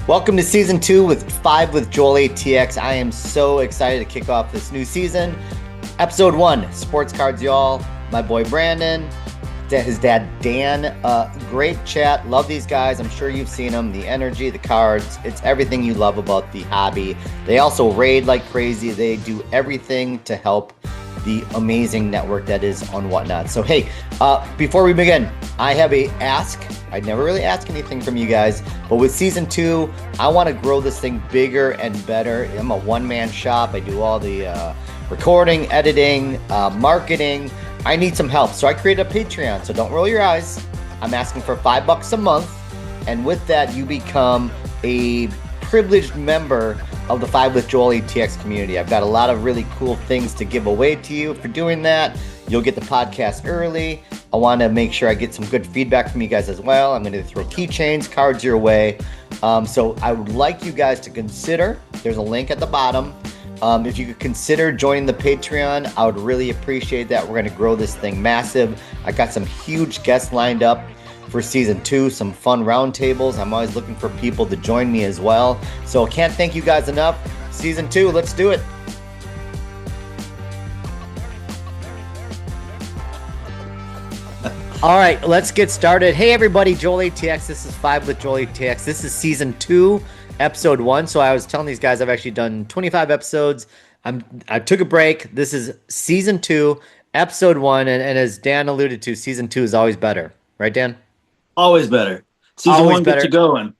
Welcome to season 2 with 5 with Joel-ATX. I am so excited to kick off this new season. Episode 1, Sportscards Y'all. My boy Brenden, his dad Dan. Great chat. Love these guys. I'm sure you've seen them. The energy, the cards. It's everything you love about the hobby. They also raid like crazy. They do everything to help the amazing network that is on Whatnot. So hey, before we begin, I have a ask. I never really ask anything from you guys, but with season 2, I want to grow this thing bigger and better. I'm a one-man shop. I do all the recording, editing, marketing. I need some help, so I created a Patreon. So don't roll your eyes. I'm asking for $5 a month, and with that, you become a privileged member of the 5 with Joel-ATX community. I've got a lot of really cool things to give away to you for doing that. You'll get the podcast early. I want to make sure I get some good feedback from you guys as well. I'm going to throw keychains, cards your way. So I would like you guys to consider, there's a link at the bottom. If you could consider joining the Patreon, I would really appreciate that. We're going to grow this thing massive. I got some huge guests lined up for season 2, some fun roundtables. I'm always looking for people to join me as well. So I can't thank you guys enough. Season 2, let's do it. All right, let's get started. Hey everybody, Joel-ATX. This is 5 with Joel-ATX. This is season 2, episode 1. So I was telling these guys I've actually done 25 episodes. I took a break. This is season 2, episode 1, and as Dan alluded to, season 2 is always better. Right, Dan? Always better. Season always 1 better. gets you going.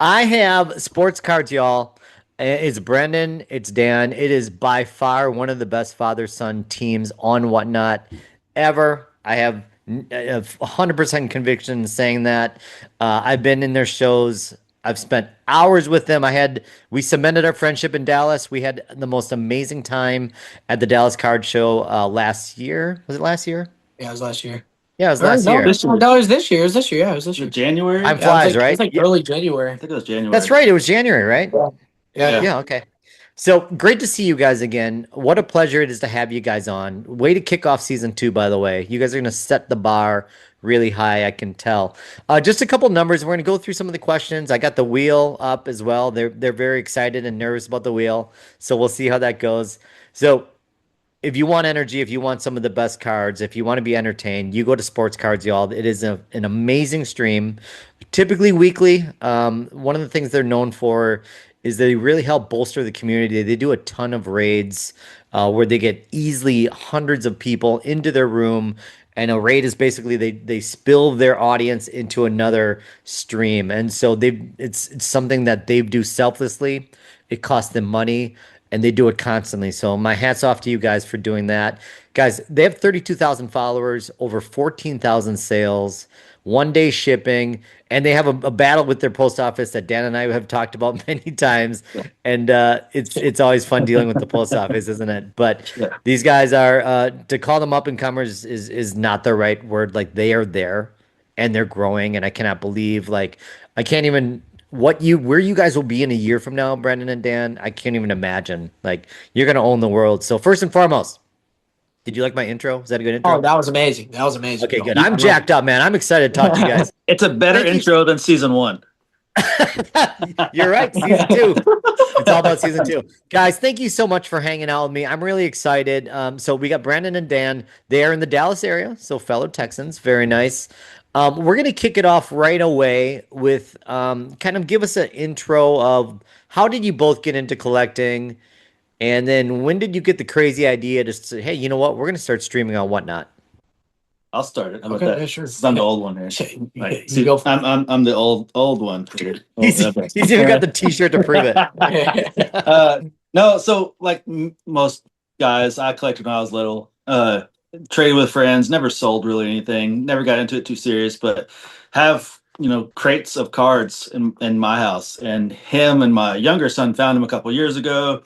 I have Sports Cards Y'all. It's Brenden. It's Dan. It is by far one of the best father-son teams on Whatnot ever. I have 100% conviction in saying that. I've been in their shows. I've spent hours with them. We cemented our friendship in Dallas. We had the most amazing time at the Dallas Card Show last year. Was it last year? Yeah, it was last year. Yeah, it was last year. No, it was this year. It was this year. Yeah, it was this year. January? Time flies, right? It was like early January. I think it was January. That's right. It was January, right? Yeah. Yeah, okay. So great to see you guys again. What a pleasure it is to have you guys on. Way to kick off season 2, by the way. You guys are going to set the bar really high, I can tell. Just a couple numbers. We're going to go through some of the questions. I got the wheel up as well. They're very excited and nervous about the wheel. So we'll see how that goes. So if you want energy, if you want some of the best cards, if you want to be entertained, you go to Sportscards Y'all. It is an amazing stream, typically weekly. One of the things they're known for is they really help bolster the community. They do a ton of raids where they get easily hundreds of people into their room. And a raid is basically they spill their audience into another stream. And so it's something that they do selflessly. It costs them money, and they do it constantly. So my hat's off to you guys for doing that. Guys, they have 32,000 followers, over 14,000 sales, 1-day shipping, and they have a battle with their post office that Dan and I have talked about many times. And it's always fun dealing with the post office, isn't it? But these guys are, to call them up and comers is not the right word. Like, they are there and they're growing. And I cannot believe, like, I can't even, where you guys will be in a year from now, Brenden and Dan, I can't even imagine. Like, you're going to own the world. So first and foremost, did you like my intro? Was that a good intro? Oh, that was amazing. That was amazing. Okay, good. I'm jacked up, man. I'm excited to talk to you guys. It's a better intro than season 1. You're right. Season 2. It's all about season 2. Guys, thank you so much for hanging out with me. I'm really excited. So we got Brenden and Dan. They are in the Dallas area, so fellow Texans. Very nice. We're going to kick it off right away with kind of give us an intro of how did you both get into collecting? And then when did you get the crazy idea to say, hey, you know what? We're going to start streaming on Whatnot? I'll start it. How about Okay, that? yeah, sure. I'm the old one here. Right. See, go for I'm the old one. He's even got the T-shirt to prove it. No, so like most guys, I collected when I was little. Traded with friends, never sold really anything, never got into it too serious, but have crates of cards in my house. And him and my younger son found them a couple years ago.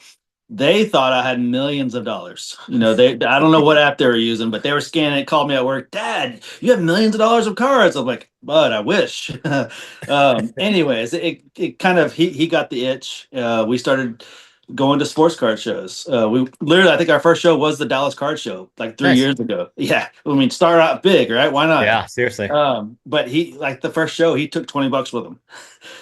They thought I had millions of dollars. I don't know what app they were using, but they were scanning it, called me at work. Dad, you have millions of dollars of cards. I'm like, but I wish. Anyways, it kind of, he got the itch. We started going to sports card shows. We literally, I think our first show was the Dallas Card Show, like 3 years ago. Yeah, I mean, start out big, right? Why not? Yeah, seriously. But he, like the first show, he took $20 with him.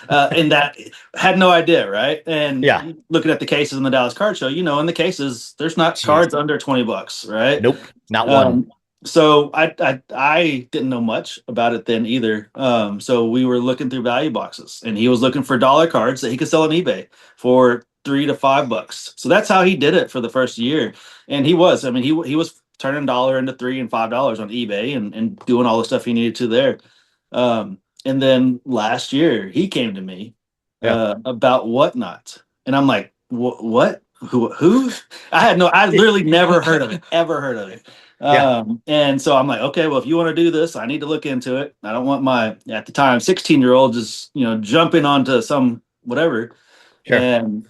And that had no idea, right? And Yeah. looking at the cases in the Dallas Card Show, in the cases, there's not Jeez. cards under $20, right? Nope, not one. So I didn't know much about it then either. So we were looking through value boxes, and he was looking for dollar cards that he could sell on eBay for $3 to $5. So that's how he did it for the first year. And he was, I mean, he was turning dollar into $3 and $5 on eBay and doing all the stuff he needed to there. And then last year he came to me Yeah. about Whatnot, and I'm like, what? Who? I literally never heard of it, ever heard of it. Yeah. And so I'm like, okay, well, if you want to do this, I need to look into it. I don't want my, at the time, 16-year-old just, jumping onto some whatever. Sure. And,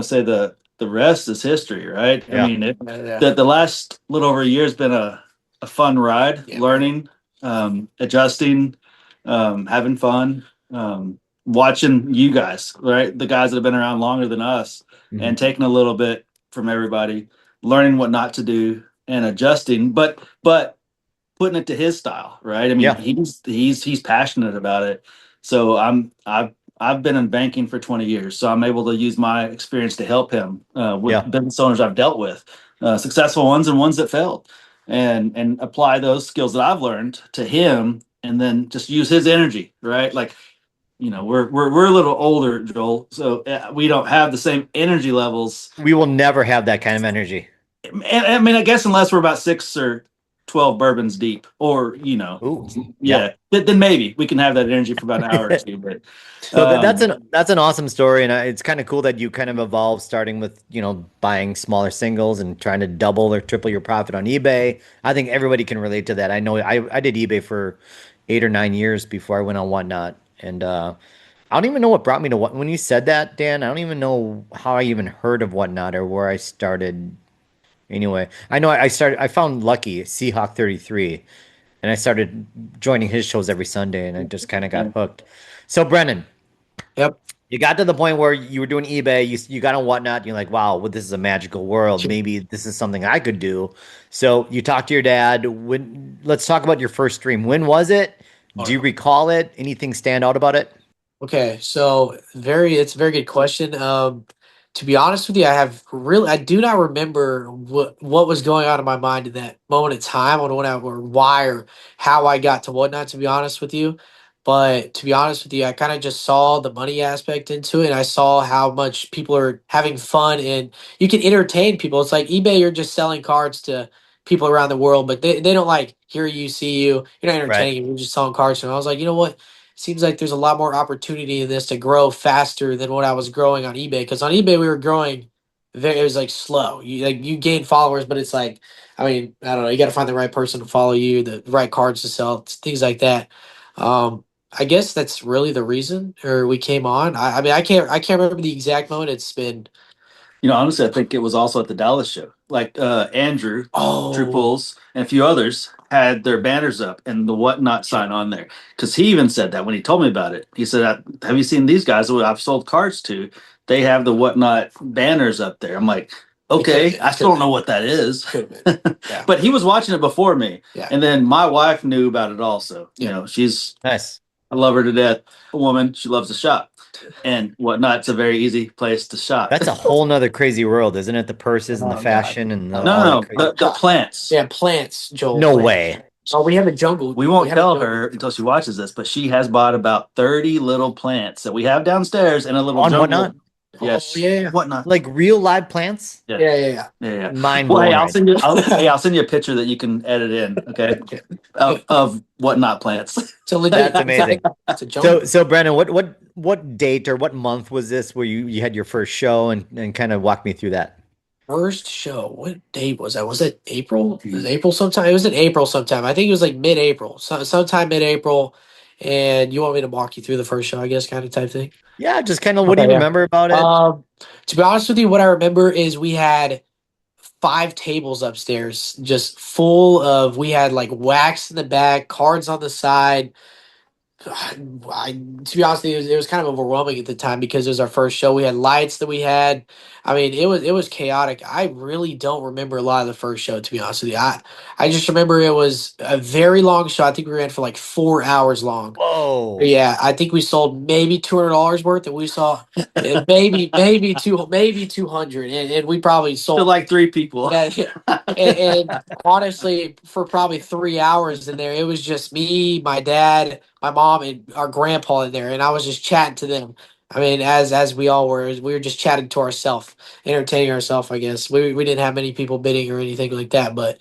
say the rest is history, right? Yeah. I mean, the last little over a year has been a fun ride, learning, adjusting, having fun, watching you guys, right? The guys that have been around longer than us, and taking a little bit from everybody, learning what not to do and adjusting, but putting it to his style, right? I mean, he's passionate about it. So I've been in banking for 20 years, so I'm able to use my experience to help him with business owners I've dealt with, successful ones and ones that failed, and apply those skills that I've learned to him, and then just use his energy, right? Like, we're a little older, Joel, so we don't have the same energy levels. We will never have that kind of energy. And, I mean, I guess unless we're about 6 or 12 bourbons deep, or Ooh. then maybe we can have that energy for about an hour or two. But so that's an awesome story, and it's kind of cool that you kind of evolved, starting with buying smaller singles and trying to double or triple your profit on eBay. I think everybody can relate to that. I know I did eBay for 8 or 9 years before I went on Whatnot, and I don't even know what brought me to what. When you said that, Dan, I don't even know how I even heard of Whatnot or where I started. Anyway, I know I found Lucky Seahawk 33, and I started joining his shows every Sunday, and I just kind of got hooked. So Brennan, Yep. you got to the point where you were doing eBay, you got on Whatnot, you're like, wow, well, this is a magical world. Maybe this is something I could do. So you talked to your dad. Let's talk about your first stream. When was it? Do you recall it? Anything stand out about it? Okay, so it's a very good question. To be honest with you, I do not remember what was going on in my mind in that moment in time on or why or how I got to Whatnot, to be honest with you. But to be honest with you, I kind of just saw the money aspect into it, and I saw how much people are having fun and you can entertain people. It's like eBay, you're just selling cards to people around the world, but they don't like hear you, see you. You're not Right. entertaining, you're just selling cards. And I was like, you know what? Seems like there's a lot more opportunity in this to grow faster than what I was growing on eBay. Because on eBay we were growing it was like slow. You gain followers, but it's like, I mean, I don't know. You got to find the right person to follow you, the right cards to sell, things like that. I guess that's really the reason, or we came on. I mean, I can't remember the exact moment. It's been. Honestly, I think it was also at the Dallas show. Like Andrew, True Pulls, and a few others had their banners up and the Whatnot sign on there. Because he even said that when he told me about it. He said, "Have you seen these guys who I've sold cards to? They have the Whatnot banners up there." I'm like, okay, I still don't know what that is. Yeah. But he was watching it before me. Yeah. And then my wife knew about it also. She's Nice. I love her to death. A woman, she loves to shop. And Whatnot, it's a very easy place to shop. That's a whole nother crazy world, isn't it? The purses and the fashion and No, the plants. Yeah, plants, Joel. No plants. way. Oh, we have a jungle. We won't tell her until she watches this, but she has bought about 30 little plants that we have downstairs in a little On jungle. Whatnot? Yes. Oh, yeah. Whatnot. Like real live plants? Yeah. Mind Well, blowing. hey, I'll send you a picture that you can edit in, okay? of Whatnot plants. That's amazing. It's a jungle. So Brandon, what date or what month was this where you had your first show and kind of walk me through that? First show. What date was that? Was it April? Was it April sometime? It was in April sometime. I think it was like mid-April. Sometime mid-April. And you want me to walk you through the first show, I guess, kind of type thing? Yeah, just kind of what do you remember about it? To be honest with you, what I remember is we had 5 tables upstairs, just full of. We had like wax in the back, cards on the side. To be honest, it was kind of overwhelming at the time because it was our first show. We had lights that we had. I mean, it was chaotic. I really don't remember a lot of the first show, to be honest with you. I just remember it was a very long show. I think we ran for like 4 hours long. Whoa. Yeah, I think we sold maybe $200 worth, and we saw maybe 200, and we probably To sold. like three people. Yeah, and honestly, for probably 3 hours in there, it was just me, my dad, my mom, and our grandpa in there, and I was just chatting to them. I mean, as we all were, we were just chatting to ourselves, entertaining ourselves. I guess we didn't have many people bidding or anything like that, but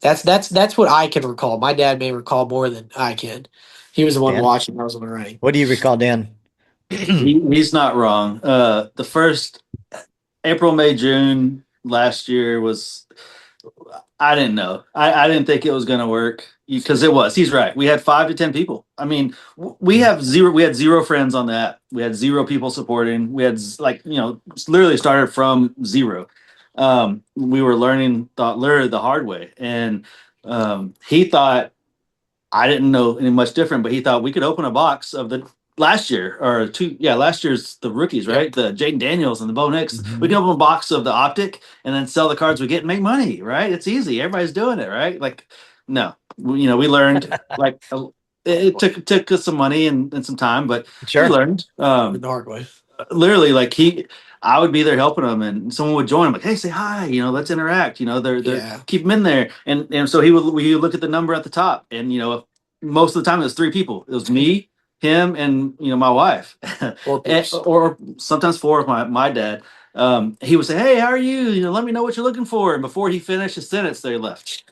that's what I can recall. My dad may recall more than I can. He was the one Dan, watching. I was the one writing. what do you recall, Dan? He's not wrong. The first April, May, June last year was, I didn't know. I didn't think it was going to work because it was. He's right. We had 5 to 10 people. I mean, we have zero. We had zero friends on that. We had zero people supporting. We had like literally started from zero. We were learning literally the hard way, and he thought I didn't know any much different, but he thought we could open a box of the last year or two. Yeah, last year's the rookies, Yep. right? The Jaden Daniels and the Bo Nix. We Mhm. can open a box of the Optic and then sell the cards we get and make money, right? It's easy. Everybody's doing it, right? Like, no, we learned like it took us some money and some time, but we Sure. learned. The hard way. Literally, like I would be there helping them, and someone would join. I'm like, hey, say hi, let's interact. They're Yeah. keep them in there, and so we would look at the number at the top, and most of the time it was 3 people. It was me, him, and my wife, Or peeps. or sometimes four with my dad. He would say, hey, how are you? Let me know what you're looking for. And before he finished his sentence, they left,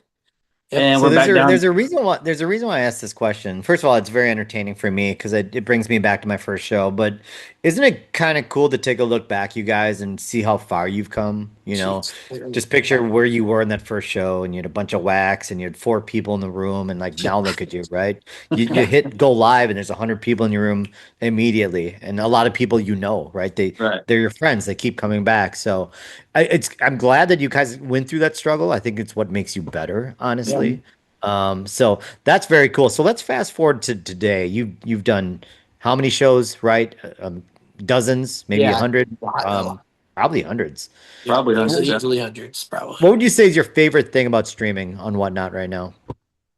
Yep. and So we're back there's down. a reason why I asked this question. First of all, it's very entertaining for me because it brings me back to my first show. But isn't it kind of cool to take a look back, you guys, and see how far you've come? Jeez. Just picture where you were in that first show, and you had a bunch of wax, and you had 4 people in the room, and like now look at you, right? You hit go live, and there's 100 people in your room immediately, and a lot of people right? Right. They're your friends. They keep coming back. So I'm glad that you guys went through that struggle. I think it's what makes you better, Yeah. honestly. So that's very cool. So let's fast forward to today. You've done how many shows, right? Dozens, maybe a Yeah. hundred, Wow. probably hundreds. Yeah. Probably Easily, hundreds. Yeah. easily hundreds, probably. What would you say is your favorite thing about streaming on Whatnot right now?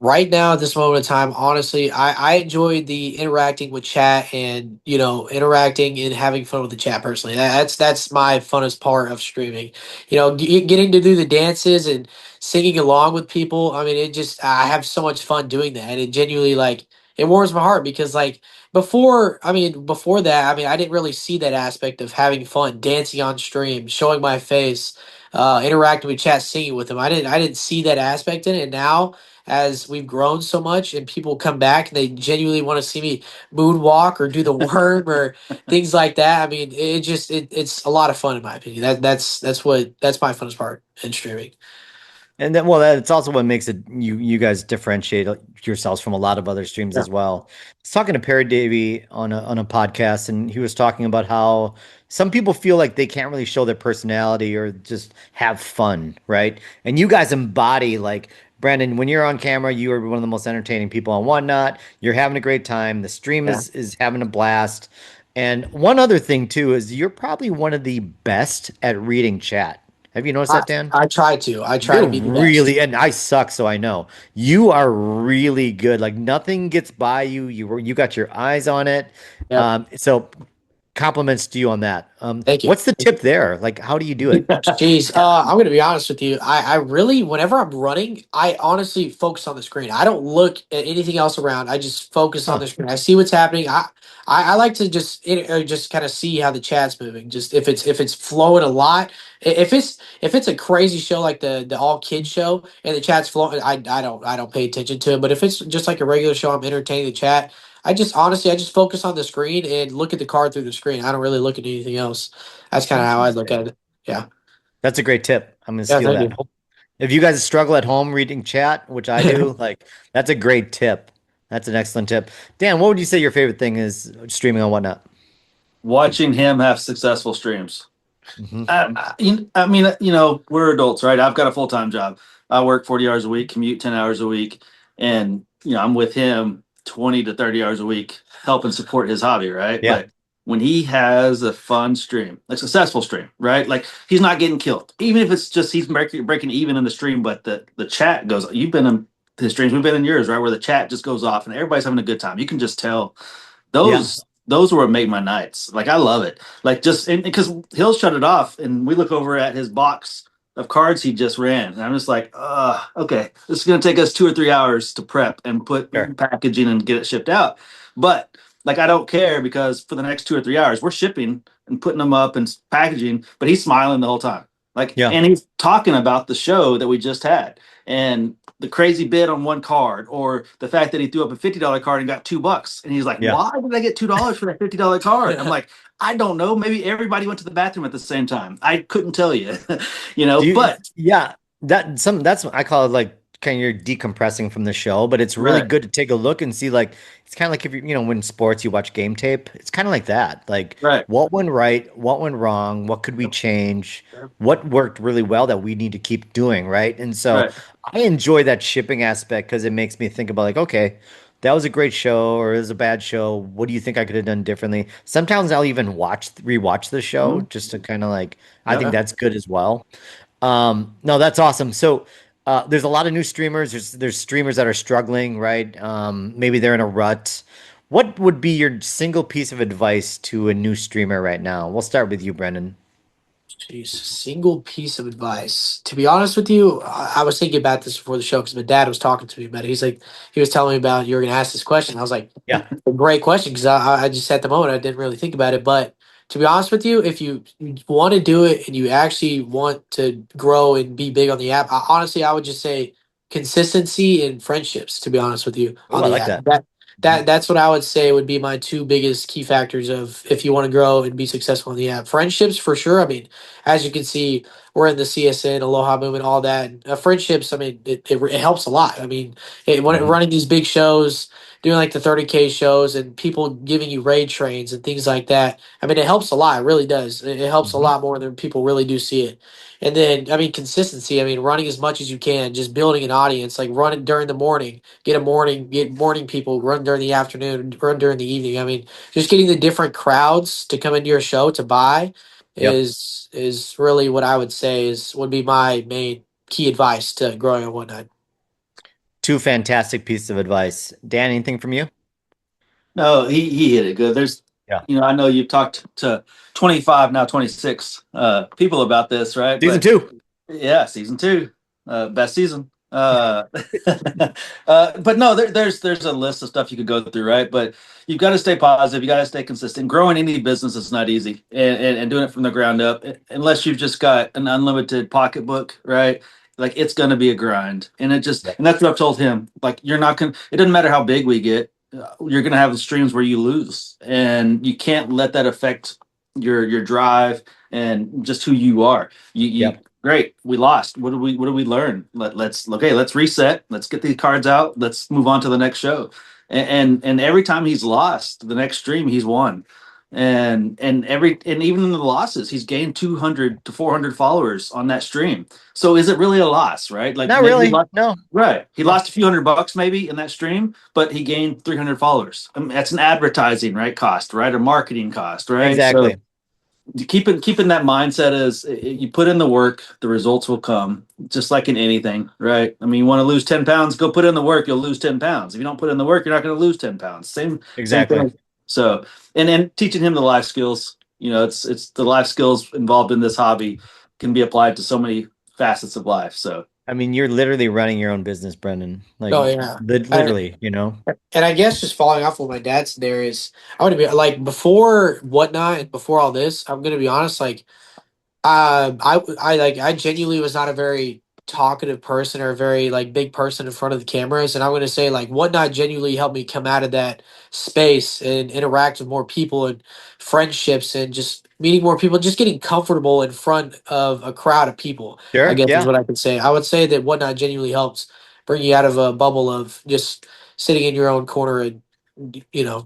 Right now, at this moment in time, honestly, I enjoy the interacting with chat and interacting and having fun with the chat personally. That's my funnest part of streaming. Getting to do the dances and singing along with people. I mean, I have so much fun doing that, and it genuinely like it warms my heart because like before that, I mean, I didn't really see that aspect of having fun, dancing on stream, showing my face, interacting with chat, singing with them. I didn't see that aspect in it, and now as we've grown so much and people come back and they genuinely want to see me moonwalk or do the worm or things like that. I mean, it's a lot of fun in my opinion. That's my funnest part in streaming. And then, well, that's also what makes it you guys differentiate yourselves from a lot of other streams Yeah. as well. I was talking to Perry Davy on a podcast, and he was talking about how some people feel like they can't really show their personality or just have fun, right? And you guys embody like Brenden, when you're on camera, you are one of the most entertaining people on Whatnot. You're having a great time. The stream Yeah. is having a blast. And one other thing too is you're probably one of the best at reading chat. Have you noticed I, that, Dan? I try to. I try You're to be the best. really, and I suck, so I know. You are really good. Like nothing gets by you. You got your eyes on it. Yep. So compliments to you on that. Thank you. What's the tip there? Like, how do you do it? Jeez, I'm gonna be honest with you. I really, whenever I'm running, I honestly focus on the screen. I don't look at anything else around. I just focus on Huh. the screen. I see what's happening. I like to just kind of see how the chat's moving. Just if it's flowing a lot. If it's a crazy show like the all kids show and the chat's flowing, I don't pay attention to it. But if it's just like a regular show, I'm entertaining the chat. I just focus on the screen and look at the card through the screen. I don't really look at anything else. That's kind of how I look Interesting. at it. Yeah. That's a great tip. I'm gonna Yeah, steal thank that. you. If you guys struggle at home reading chat, which I do, like that's a great tip. That's an excellent tip. Dan, what would you say your favorite thing is streaming on Whatnot? Watching him have successful streams. Hmm. I mean, we're adults, right? I've got a full-time job. I work 40 hours a week, commute 10 hours a week, and I'm with him 20 to 30 hours a week helping support his hobby, right? Yeah. But when he has a fun stream, a successful stream, right? Like he's not getting killed, even if it's just he's breaking even in the stream, but the chat goes. You've been in his streams, we've been in yours, right? Where the chat just goes off and everybody's having a good time. You can just tell Yeah. those were what make my nights. Like I love it. Like just because he'll shut it off, and we look over at his box of cards he just ran, and I'm just like, okay, this is gonna take us 2 or 3 hours to prep and put Sure. packaging and get it shipped out. But like I don't care because for the next 2 or 3 hours we're shipping and putting them up and packaging, but he's smiling the whole time. Like, Yeah. and he's talking about the show that we just had and the crazy bid on one card, or the fact that he threw up a $50 card and got $2. And he's like, Yeah. why did I get $2 for that $50 card? I'm like, I don't know. Maybe everybody went to the bathroom at the same time. I couldn't tell you, Do you, but yeah, that's I call it like kind of you're decompressing from the show, but it's really right, good to take a look and see like it's kind of like if you when sports you watch game tape, it's kind of like that. Like right, what went right, what went wrong, what could we change, what worked really well that we need to keep doing, right? And so right. I enjoy that shipping aspect because it makes me think about like, okay, that was a great show or it was a bad show. What do you think I could have done differently? Sometimes I'll even rewatch the show Mhm. just to kind of like I think Yeah. that's good as well. No, that's awesome. So, there's a lot of new streamers. There's streamers that are struggling, right? Maybe they're in a rut. What would be your single piece of advice to a new streamer right now? We'll start with you, Brendan. Jeez, single piece of advice. To be honest with you, I was thinking about this before the show because my dad was talking to me about it. He's like, he was telling me about you were going to ask this question. I was like, Yeah. a great question because I just at the moment I didn't really think about it. But to be honest with you, if you want to do it and you actually want to grow and be big on the app, honestly, I would just say consistency and friendships. To be honest with you, Oh, on I the like app, that. Mhm. that's what I would say would be my two biggest key factors of if you want to grow and be successful in the app. Friendships for sure. I mean, as you can see, we're in the CSN, Aloha Movement, all that. Friendships, I mean, it helps a lot. I mean, when Mhm. running these big shows, doing like the 30K shows and people giving you raid trains and things like that. I mean, it helps a lot. It really does. It helps a Mhm. lot more than people really do see it. And then, I mean, consistency. I mean, running as much as you can, just building an audience, like run it during the morning, get morning people, run during the afternoon, run during the evening. I mean, just getting the different crowds to come into your show to buy Yep. is really what I would say is would be my main key advice to growing on whatnot. Two fantastic pieces of advice. Dan, anything from you? No, he hit it good. There's, Yeah. I know you've talked to 25, now 26 people about this, right? Season But two. yeah, season two, best season. But no, there's a list of stuff you could go through, right? But you've got to stay positive. You got to stay consistent. Growing any business is not easy, and doing it from the ground up, unless you've just got an unlimited pocketbook, right? Like it's gonna be a grind, and Yep. and that's what I've told him. Like you're not gonna. It doesn't matter how big we get. You're gonna have the streams where you lose, and you can't let that affect your drive and just who you are. You Yep. great. We lost. What did we learn? Let's reset. Let's get these cards out. Let's move on to the next show. And every time he's lost, the next stream he's won. And even in the losses, he's gained 200 to 400 followers on that stream. So is it really a loss, right? Like Not maybe he really. lost, No. right. He No. lost a few $100 maybe in that stream, but he gained 300 followers. I mean, that's an advertising, right? Cost, right? A marketing cost, right? So Exactly. keeping that mindset is you put in the work, the results will come, just like in anything, right? I mean, you want to lose 10 pounds, go put in the work, you'll lose 10 pounds. If you don't put in the work, you're not going to lose 10 pounds. Same Exactly. thing. So, and then teaching him the life skills, it's the life skills involved in this hobby can be applied to so many facets of life. So, I mean, you're literally running your own business, Brendan. Like Oh yeah. literally. And I guess just following off what my dad said there is I would be like before whatnot and before all this, I'm gonna be honest, like I genuinely was not a very talkative person or a very like big person in front of the cameras, and I'm gonna say like whatnot genuinely helped me come out of that space and interact with more people and friendships and just meeting more people, just getting comfortable in front of a crowd of people. I Sure. guess is Yeah. what I could say. I would say that whatnot genuinely helps bring you out of a bubble of just sitting in your own corner and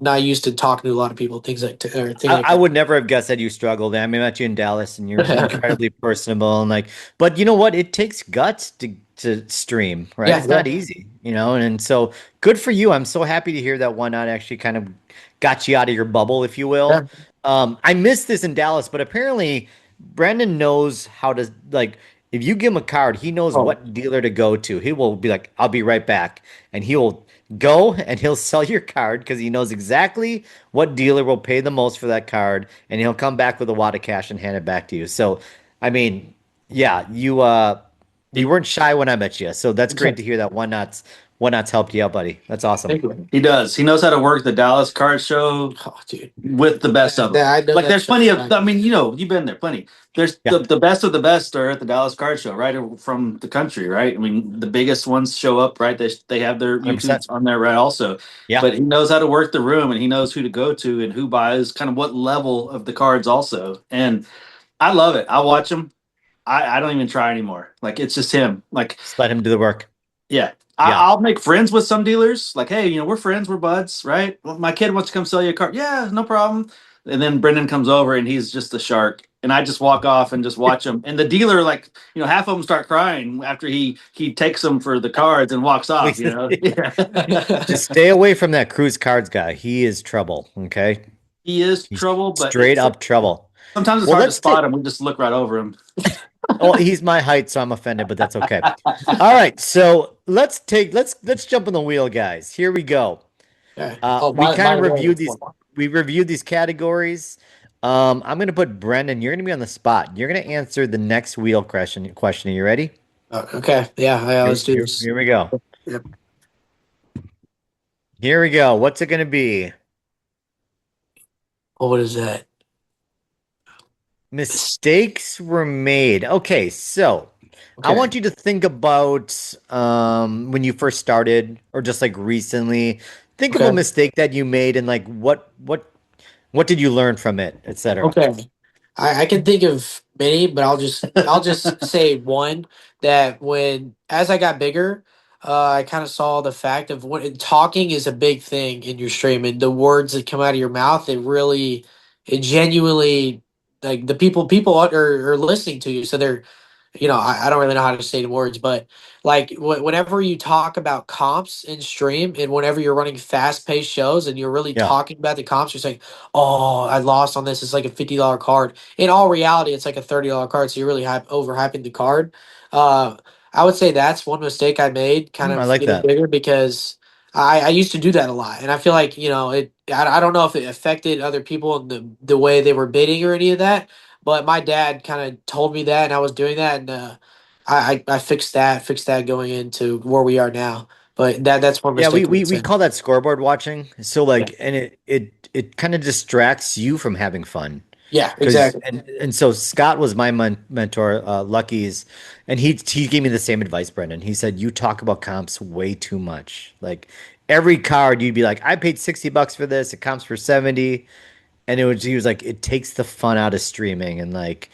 not used to talking to a lot of people, things like or things like I that. would never have guessed that you struggled. I mean, I met you in Dallas and you're incredibly personable and like, but you know what? It takes guts to to stream, right? Yeah, It's yeah, not easy, and so good for you. I'm so happy to hear that one not actually kind of got you out of your bubble, if you yeah. will. I missed this in Dallas, but apparently Brenden knows how to like if you give him a card, he knows Oh, what dealer to go to. He will be like, I'll be right back. And he'll go and he'll sell your card because he knows exactly what dealer will pay the most for that card, and he'll come back with a wad of cash and hand it back to you. So, I mean, yeah, you weren't shy when I met you, so that's great to hear that one knots helped you out, buddy. That's awesome. thank you. He does. He knows how to work the Dallas card show Oh, dude. with the best of them. I know Like that there's show. plenty of. I mean, you've been there. Plenty. There's Yeah, the best of the best are at the Dallas Card Show, right from the country, right? I mean, the biggest ones show up, right? They have their 100%. YouTubes on there, right? Also, Yeah, but he knows how to work the room, and he knows who to go to and who buys kind of what level of the cards also. And I love it. I watch him. I don't even try anymore. Like it's just him. Like just let him do the work. yeah. Yeah. I'll make friends with some dealers. Like, hey, we're friends, we're buds, right? Well, my kid wants to come sell you a car. Yeah, no problem. And then Brenden comes over and he's just a shark. And I just walk off and just watch him. And the dealer, like, half of them start crying after he takes them for the cards and walks off, Yeah. Just stay away from that Cruise Cards guy. He is trouble. Okay. He is He's trouble, but straight up trouble. sometimes it's Well, hard to let's spot take. him. We just look right over him. Oh, he's my height, so I'm offended, but that's okay. All right, so let's jump on the wheel, guys. Here we go. Okay. We kind By of the way, reviewed these. We reviewed these categories. I'm gonna put Brenden. You're gonna be on the spot. You're gonna answer the next wheel question. Question. Are you ready? okay. Yeah, Here, let's do here, this. here we go. Yep. Here we go. What's it gonna be? Oh, what is that? Mistakes were made. Okay, so I Okay. want you to think about when you first started, or just like recently. Think of a Okay. mistake that you made, and like what did you learn from it, etc. Okay. I can think of many, but I'll just say one that when as I got bigger, I kind of saw the fact of what talking is a big thing in your stream, and the words that come out of your mouth, it genuinely like the people are listening to you, so they're I don't really know how to say the words, but like whenever you talk about comps in stream and whenever you're running fast paced shows and you're really Yeah. talking about the comps, you're saying, oh, I lost on this. It's like a $50 card. In all reality, it's like a $30 card. So you're really overhyping the card. Uh, I would say that's one mistake I made kind I of like getting that. bigger because I used to do that a lot. And I feel like, I don't know if it affected other people in the way they were bidding or any of that, but my dad kind of told me that, and I was doing that, and I fixed that going into where we are now. But that's one Yeah, we mistake I we would we say. call that scoreboard watching. So Yeah, like, and it kind of distracts you from having fun. yeah, Because exactly. and so Scott was my mentor, Lucky's, and he gave me the same advice, Brendan. He said, you talk about comps way too much. Like every card, you'd be like, I paid $60 for this, it comps for 70. And he was like, it takes the fun out of streaming. And like,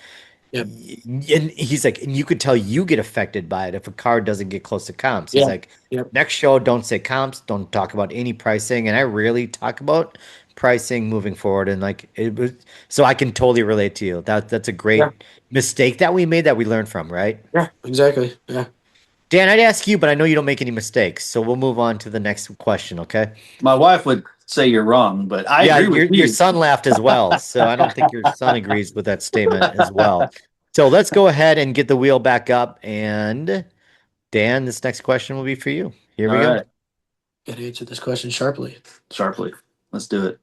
Yep, and he's like, and you could tell you get affected by it if a card doesn't get close to comps. He's yeah, like, yep, next show, don't say comps, don't talk about any pricing. And I rarely talk about pricing moving forward. And like, it was, so I can totally relate to you. That's a yeah, great mistake that we made that we learned from, right? yeah, exactly. Yeah. Dan, I'd ask you, but I know you don't make any mistakes. So we'll move on to the next question, okay? My wife would say you're wrong, but I Yeah, agree with your you. son laughed as well. So I don't think your son agrees with that statement as well. So let's go ahead and get the wheel back up. And Dan, this next question will be for you. Here All we go. right, Got to answer this question sharply. sharply. Let's do it.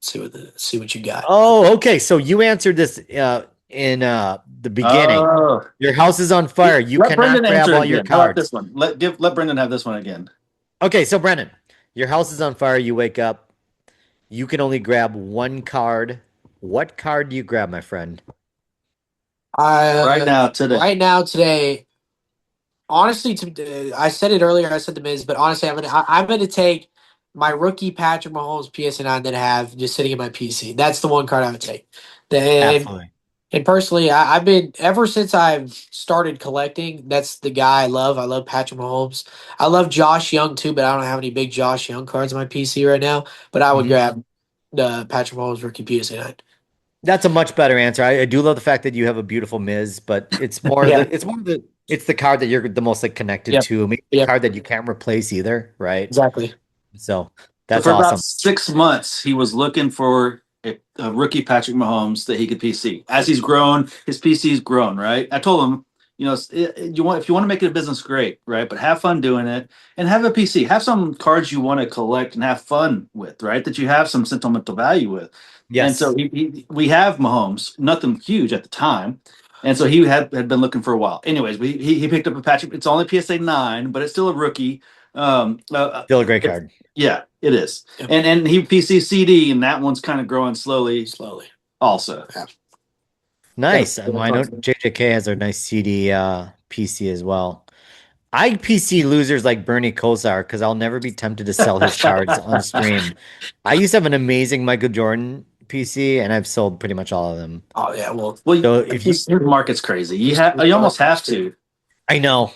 See what you got. Oh, okay. So you answered this in the beginning. Oh, Your house is on fire. You let cannot Brendan grab answer all it your again. How about this cards. one? Let Brendan have this one again. Okay, so Brennan, your house is on fire. You wake up. You can only grab one card. What card do you grab, my friend? Right now, today. Right now, today, honestly, I said it earlier. I said the Miz, but honestly, I'm gonna take my rookie Patrick Mahomes PSN that I have just sitting in my PC. That's the one card I would take. And Absolutely. and personally, I've been ever since I've started collecting. That's the guy I love. I love Patrick Mahomes. I love Josh Young too, but I don't have any big Josh Young cards on my PC right now. But I would Mhm. grab the Patrick Mahomes rookie PSN. That's a much better answer. I do love the fact that you have a beautiful Miz, but it's more Yeah. it's the card that you're the most like connected Yep. to. Maybe the Yep. card that you can't replace either, right? Exactly. So So that's for about awesome. 6 months, he was looking for a rookie Patrick Mahomes that he could PC. As he's grown, his PC's grown, right? I told him, you want if you want to make it a business, great, right? But have fun doing it and have a PC. Have some cards you want to collect and have fun with, right? That you have some sentimental value with. And so Yes. we have Mahomes, nothing huge at the time. And so he had been looking for a while. Anyways, he picked up a Patrick. It's only PSA 9, but it's still a rookie. Still a great card. Yeah, it is. Yep. And he PC CD, and that one's kind of growing slowly. Also. Yeah. Nice. Yeah. Well, I know JJK has a nice CD PC as well. I PC losers like Bernie Kosar because I'll never be tempted to sell his cards on stream. I used to have an amazing Michael Jordan PC, and I've sold pretty much all of them. Oh yeah. Well, So if you, your market's crazy. You almost have to. I know.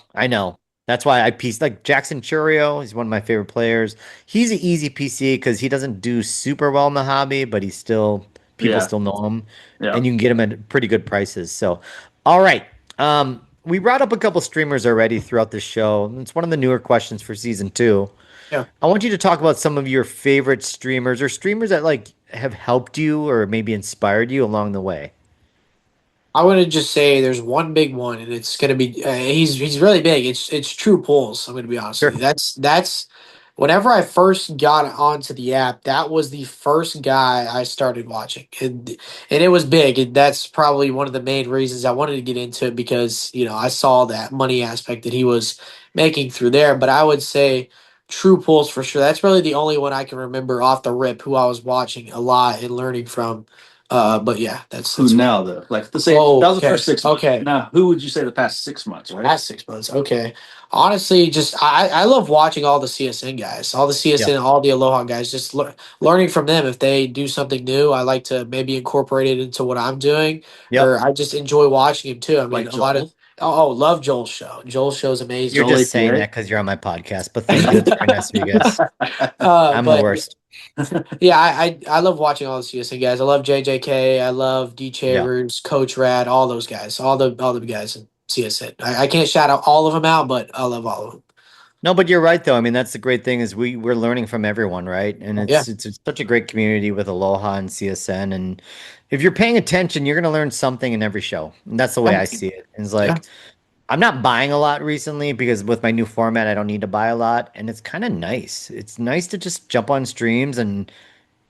That's why I piece like Jackson Churio. He's one of my favorite players. He's an easy PC because he doesn't do super well in the hobby, but he's still people Yeah. still know him, Yeah. and you can get him at pretty good prices. So, all right. We brought up a couple streamers already throughout the show. It's one of the newer questions for season 2. Yeah. I want you to talk about some of your favorite streamers or streamers that like have helped you or maybe inspired you along the way. I want to just say there's one big one, and it's gonna be he's really big. It's True Pulls. I'm gonna be honest with Sure. you. That's whenever I first got onto the app, that was the first guy I started watching, and it was big. And that's probably one of the main reasons I wanted to get into it because I saw that money aspect that he was making through there. But I would say True Pulls for sure. That's really the only one I can remember off the rip who I was watching a lot and learning from. But yeah, Who now though? Like let's say that was the first 6 months. Okay. Now, who would you say the past 6 months, right? Past 6 months. Okay. Honestly, just I love watching all the CSN guys, all the CSN, Yep. all the Aloha guys, just learning from them. If they do something new, I like to maybe incorporate it into what I'm doing, or Yep. I just enjoy watching him too. I mean, Like a lot of Joel? love Joel's show. Joel's show's amazing. You're just saying Joel-ATX? that because you're on my podcast, but thank you. That's very nice of you guys. I'm the But worst. yeah, I love watching all the CSN guys. I love JJK. I love D Yeah. Chavers, Coach Rad, all those guys, all the guys in CSN. I can't shout out all of them out, but I love all of them. No, but you're right though. I mean, that's the great thing is we're learning from everyone, right? And Yeah, it's such a great community with Aloha and CSN. And if you're paying attention, you're gonna learn something in every show. And that's the way I see it. It's yeah, like I'm not buying a lot recently because with my new format, I don't need to buy a lot, and it's kind of nice. It's nice to just jump on streams and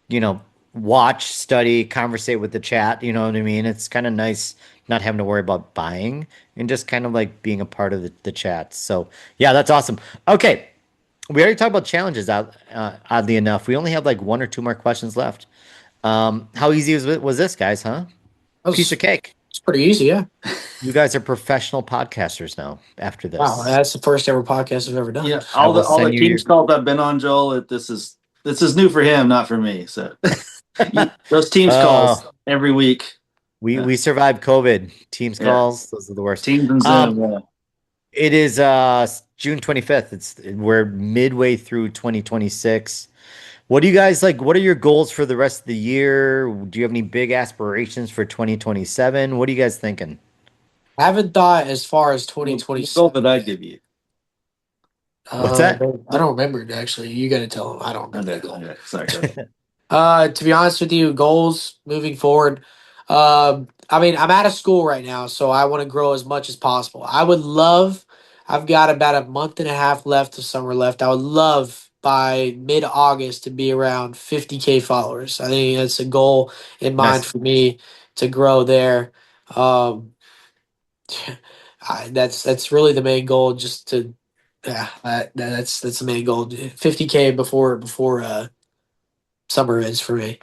you know, watch, study, conversate with the chat. You know what I mean? It's kind of nice not having to worry about buying and just kind of like being a part of the chat. So, yeah, that's awesome. Okay. We already talked about challenges, oddly enough. We only have like one or two more questions left. How easy was this, guys, huh? Piece of cake. it's pretty easy. Yeah. You guys are professional podcasters now after this. Wow, that's the first ever podcast I've ever done. Yeah, I all will the send you teams your- calls I've been on, Joel. This is new for him, not for me. So those teams calls every week. We survived COVID. Teams Yeah. calls, those are the worst. Teams and Zoom. It is June 25th. We're midway through 2026. What do you guys like? What are your goals for the rest of the year? Do you have any big aspirations for 2027? What are you guys thinking? I haven't thought as far as What 2020. goal did I give you? What's that? I don't remember it, actually. You got to tell them. I don't remember that goal. Okay, sorry. Go ahead. To be honest with you, goals moving forward. I mean, I'm out of school right now, so I want to grow as much as possible. I've got about a month and a half left of summer left. I would love by mid-August to be around 50K followers. I think that's a goal in mind Nice. for me to grow there. Um, that's really the main goal. Just to, yeah, that's the main goal. 50K before summer is for me.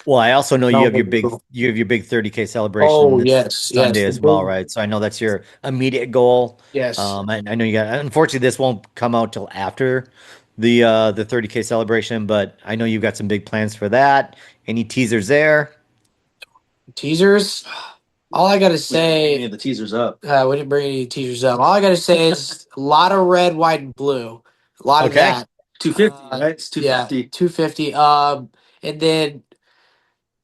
Well, I also know No, but cool. you have your big 30K celebration Oh this yes, Sunday yes, as well, right? So I know that's your immediate goal. yes. I know you got. Unfortunately, this won't come out till after the 30K celebration, but I know you've got some big plans for that. Any teasers there? Teasers. All I gotta Any say, of the teasers up. we didn't bring any teasers up. All I gotta say is a lot of red, white, and blue. A lot of Okay. that. 250, right? It's 250. Yeah, 250. And then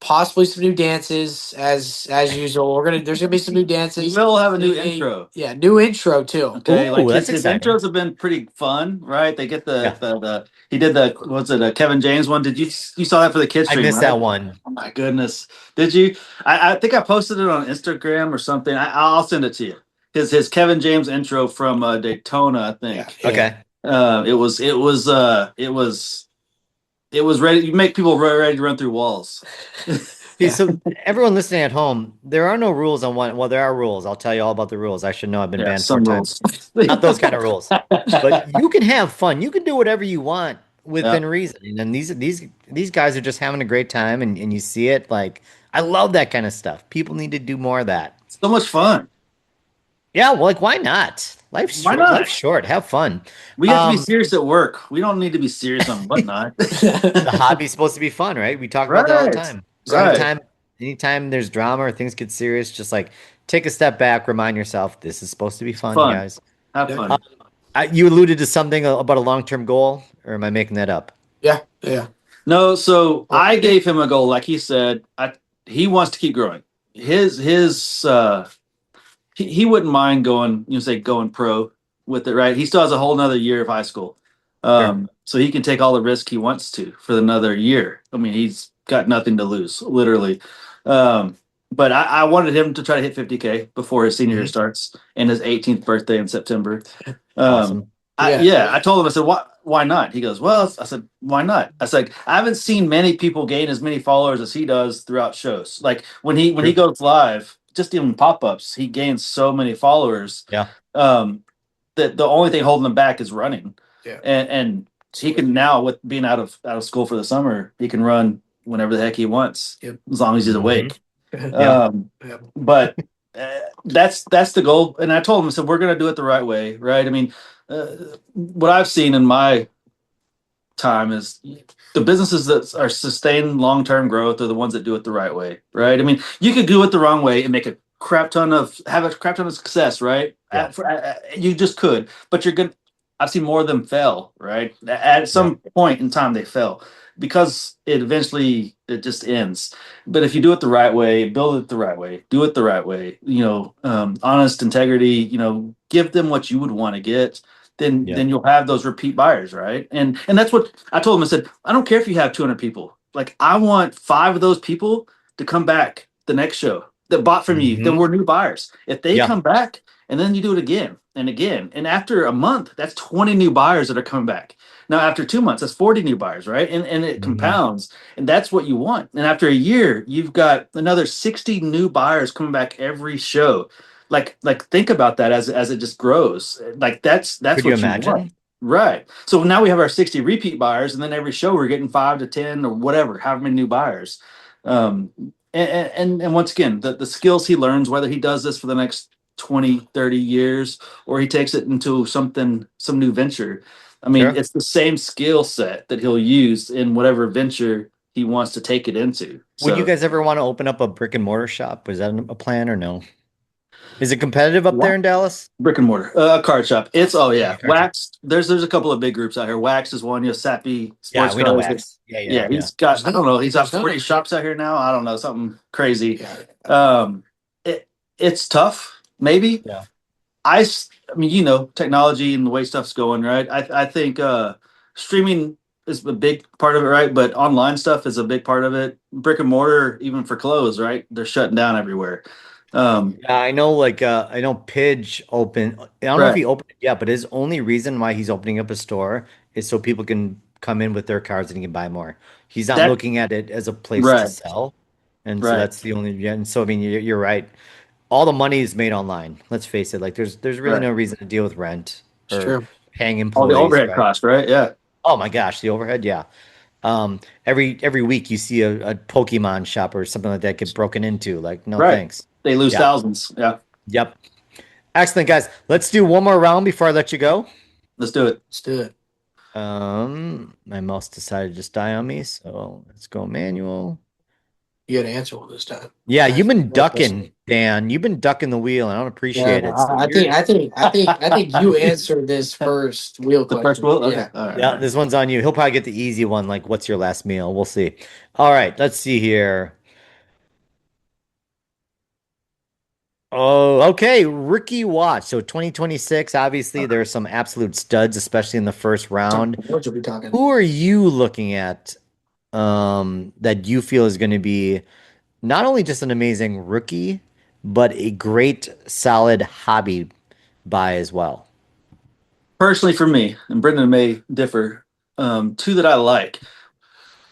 possibly some new dances as usual. There's gonna be some new We dances. will have a new intro. Yeah, new intro too. Okay, Ooh, like that's his exciting. intros have been pretty fun, right? They get Yeah. the he did the what's it a Kevin James one? Did you saw that for the kids I stream, missed right? that one. Oh my goodness, did you? I think I posted it on Instagram or something. I'll send it to you. His Kevin James intro from Daytona, I think. Yeah. Okay. It was ready. You make people ready to run through walls. Hey, so everyone listening at home, there are no rules on one. Well, there are rules. I'll tell you all about the rules. I should know. I've been Yeah, banned 4 times. rules. Not those kind of rules, but you can have fun. You can do whatever you want Yeah, within reason. And these guys are just having a great time, and you see it. Like I love that kind of stuff. People need to do more of that. so much fun. Yeah, well, like why not? Life's Why short. not? Life's short. Have fun. We have to be Um, serious at work. We don't need to be serious on whatnot. the hobby's supposed to be fun, right? We talk about that all the Right. time. So Right. anytime there's drama or things get serious, just like take a step back, remind yourself this is supposed to be fun, Fun. guys. Have Yeah. fun. You alluded to something about a long-term goal, or am I making that up? Yeah. No, so I gave him a goal, like he said. He wants to keep growing. He wouldn't mind going pro with it, right? He still has a whole nother year of high school. Sure. So he can take all the risk he wants to for another year. I mean, he's got nothing to lose, literally. But I wanted him to try to hit 50K before his senior year starts and his 18th birthday in September. Awesome. I told him, I said, why not? He goes, well, I said, why not? I said, I haven't seen many people gain as many followers as he does throughout shows. Like when he goes live, just even pop-ups, he gains so many followers. Yeah. That the only thing holding him back is running. Yeah. And he can now, with being out of school for the summer, he can run whenever the heck he wants, as long as he's awake. Yeah. But that's the goal. And I told him, I said, we're going to do it the right way, right? I mean, what I've seen in my time is the businesses that are sustained long-term growth are the ones that do it the right way, right? I mean, you could do it the wrong way and have a crap ton of success, right? Yeah. You just could, but you're good. I've seen more of them fail, right? At some point in time, they fail because it just ends. But if you do it the right way, build it the right way, do it the right way, honest integrity, give them what you would want to get, then you'll have those repeat buyers, right? And that's what I told him. I said, I don't care if you have 200 people. Like, I want 5 of those people to come back the next show that bought from you, that were new buyers. If they come back and then you do it again and again, and after a month, that's 20 new buyers that are coming back. Now, after 2 months, that's 40 new buyers, right? And it compounds, and that's what you want. And after a year, you've got another 60 new buyers coming back every show. Like think about that as it just grows. Like that's Could what you you imagine? want. Right. So now we have our 60 repeat buyers, and then every show we're getting 5 to 10 or whatever, however many new buyers. And once again, the skills he learns, whether he does this for the next 20, 30 years, or he takes it into some new venture. I mean, it's the same skill set that he'll use in whatever venture he wants to take it into. Would you So guys ever want to open up a brick and mortar shop? Was that a plan or no? Is it competitive up there in Dallas? brick and mortar, card shop. It's Card shop. Wax. There's a couple of big groups out here. Wax is one. Sappy Sports Yeah, we know Cards. Wax. Yeah. He's got, I don't know, he's got 40 shops out here now. I don't know, something crazy. It's tough, maybe. Yeah. I mean, technology and the way stuff's going, right? I think streaming is a big part of it, right? But online stuff is a big part of it. Brick and mortar, even for clothes, right? They're shutting down everywhere. Yeah, I know. Like, I know Pidge opened. I don't know if he opened it yet, but his only reason why he's opening up a store is so people can come in with their cards and he can buy more. He's not looking at it as a place to sell, and so that's the only. Yeah, and so I mean, you're right. All the money is made online. Let's face it. Like, there's really no reason to deal with rent or paying employees. All the overhead cost, right? Yeah. Oh my gosh, the overhead. Yeah. Every week you see a Pokemon shop or something like that get broken into. Like, no thanks. They lose thousands. Yeah. Yep. Excellent, guys. Let's do one more round before I let you go. Let's do it. My mouse decided to just die on me, so let's go manual. You got to answer one this time. Yeah, you've been ducking, Dan. You've been ducking the wheel, and I don't appreciate it. So I think you answered this first wheel question. The first wheel? Okay. Yeah. All right. This one's on you. He'll probably get the easy one, like, what's your last meal? We'll see. All right, let's see here. Oh, okay. Rookie watch. So 2026, obviously, there are some absolute studs, especially in the first round. What should we talking? Who are you looking at that you feel is going to be not only just an amazing rookie, but a great, solid hobby buy as well? Personally, for me, and Brendan may differ, two that I like.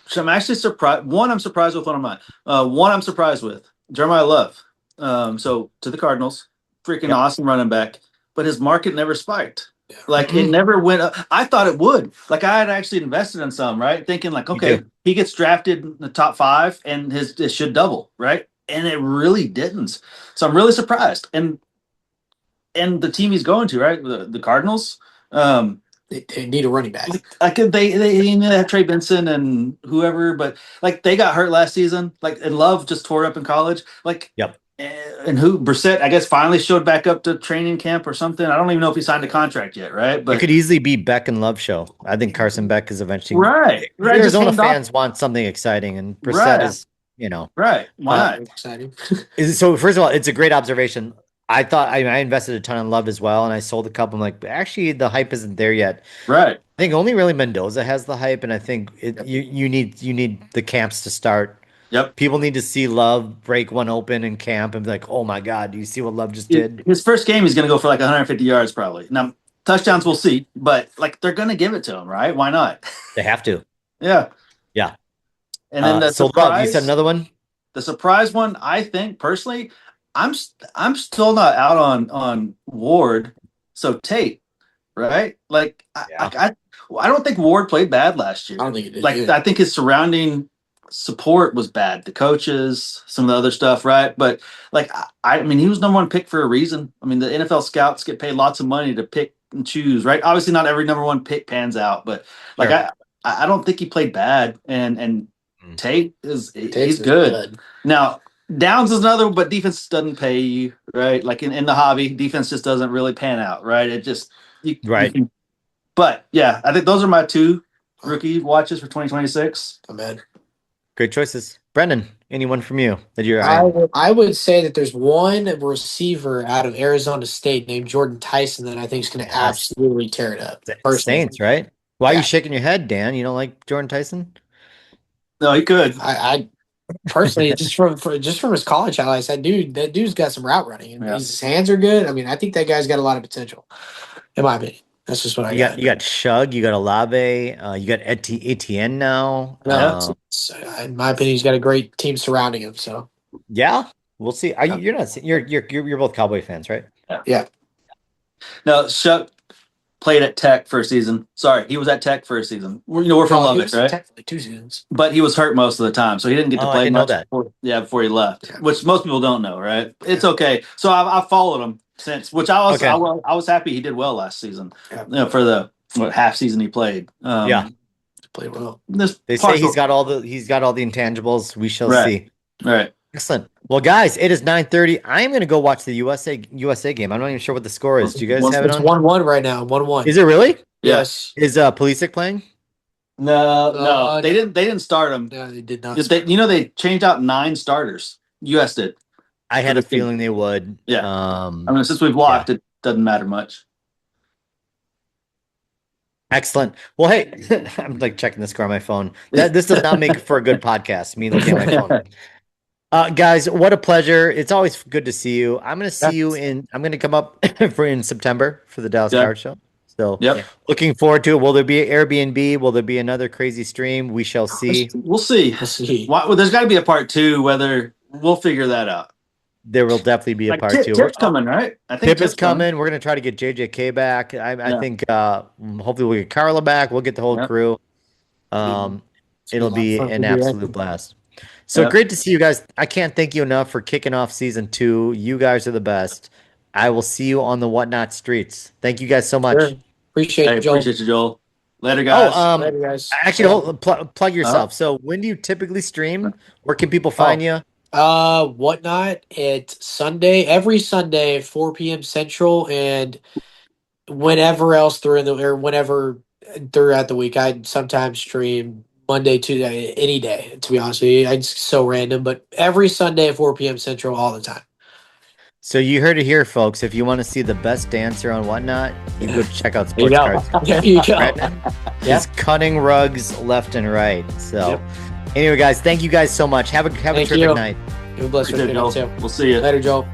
So I'm actually surprised. One, I'm surprised with one of mine. One, I'm surprised with Jeremiah Love. So to the Cardinals, freaking Yep. awesome running back, but his market never spiked. Like it Mhm. never went up. I thought it would. Like I had actually invested in some, right? Thinking like, Me okay, too. he gets drafted in the top five, and his it should double, right? And it really didn't. So I'm really surprised. And the team he's going to, right? The Cardinals. Um, They need a running back. like they have Trey Benson and whoever, but like they got hurt last season. Like and Love just tore up in college. Like Yep. and who Brissett I guess finally showed back up to training camp or something. I don't even know if he signed a contract yet, right? It But could easily be Beck and Love show. I think Carson Beck is eventually. right, just Arizona hand off. fans want something exciting, and Brissett Right, is, you know. right. Why not? Exciting. So first of all, it's a great observation. I thought I invested a ton in Love as well, and I sold a couple. I'm like, actually, the hype isn't there yet. Right. I think only really Mendoza has the hype, and I think you need the camps to start. Yep. People need to see Love break one open in camp and be like, "Oh my God, do you see what Love just did?" His first game, he's going to go for like 150 yards probably. Now touchdowns, we'll see, but like they're going to give it to him, right? Why not? They have to. Yeah. Yeah. And then So Love, you said another one? the surprise one, I think personally, I'm still not out on Ward. So Tate, right? Like Yeah. I don't think Ward played bad last year. I don't think it did. Like I think his surrounding support was bad. The coaches, some of the other stuff, right? But like I mean, he was number one pick for a reason. I mean, the NFL scouts get paid lots of money to pick and choose, right? Obviously, not every number one pick pans out, but like Sure. I don't think he played bad. And Mm. Tate is Tate's he's good. Now Downs is another, but defense doesn't pay you, right? Like in the hobby, defense just doesn't really pan out, right? It just you Right. can, but yeah, I think those are my two rookie watches for 2026. I'm in. Great choices. Brendan, anyone from you that you're I would say that there's one receiver out of Arizona State named Jordan Tyson that I think is going to Yes. absolutely tear it up. Personally, Saints, right? Why are Yeah. you shaking your head, Dan? You don't like Jordan Tyson? No, he could. I personally just from his college highlights, that dude's got some route running, and Yeah. his hands are good. I mean, I think that guy's got a lot of potential. In my opinion, that's just what I got. You got Shug, you got Olave, you got Etienne now. Yeah. In my opinion, he's got a great team surrounding him. So Yeah, we'll see. You're not you're both Cowboy fans, right? yeah, No, Shuck played at Tech first season. Sorry, he was at Tech first season. We're from No, he Lubbock, was right? technically 2 seasons. But he was hurt most of the time, so he didn't get to Oh, I play didn't know much. that. Before he left, Yeah. which most people don't know, right? It's okay. So I followed him since, which I was Okay. I was happy he did well last season. Yeah. You know, for the half season he played. Yeah. Played well. This They say partial- he's got all the intangibles. We shall Right. see. right. Excellent. Well, guys, it is 9:30. I am going to go watch the USA game. I'm not even sure what the score is. Do you guys have it It's on? 1-1 right now. 1-1. Is it really? Yes. Is Pulisic playing? No, they didn't start him. No, they did not. They changed out 9 starters. US did. I had a this game. feeling they would. Yeah. I mean, since we've locked, it doesn't matter much. Excellent. Well, hey, I'm like checking the score on my phone. This does not make for a good podcast. Me looking at my phone. Guys, what a pleasure. It's always good to see you. I'm going to see you I'm going to come up in September for the Dallas Yeah. Card Show. So Yep. looking forward to it. Will there be an Airbnb? Will there be another crazy stream? We shall see. We'll see. We'll see. Well, there's got to be a part 2. Whether we'll figure that out. There will definitely be a Like, part 2. Tip's coming, right? I think Tip is coming. We're going to try to get JJK back. I Yeah. think hopefully we'll get Carla back. We'll get the whole Yep. crew. It'll be an absolute blast. So great to see you guys. I can't thank you enough for kicking off season 2. You guys are the best. I will see you on the Whatnot streets. Thank you guys so much. Sure. Appreciate it, Joel. Appreciate you, Joel. Later, guys. Later, guys. Actually, plug yourself. So when do you typically stream? Where can people find you? Whatnot. It's Sunday, every Sunday, 4 p.m. Central, and whenever else whenever throughout the week. I sometimes stream Monday, Tuesday, any day. To be honest with you, it's so random, but every Sunday at 4 p.m. Central, all the time. So you heard it here, folks. If you want to see the best dancer on Whatnot, you go check out There you Sports go. Cards. There you go. Brenden Yep. is cutting rugs left and right. So, Yep. anyway, guys, thank you guys so much. Have a Thank terrific you. night. You bless Good, you Joel. too. We'll see you. Later, Joel.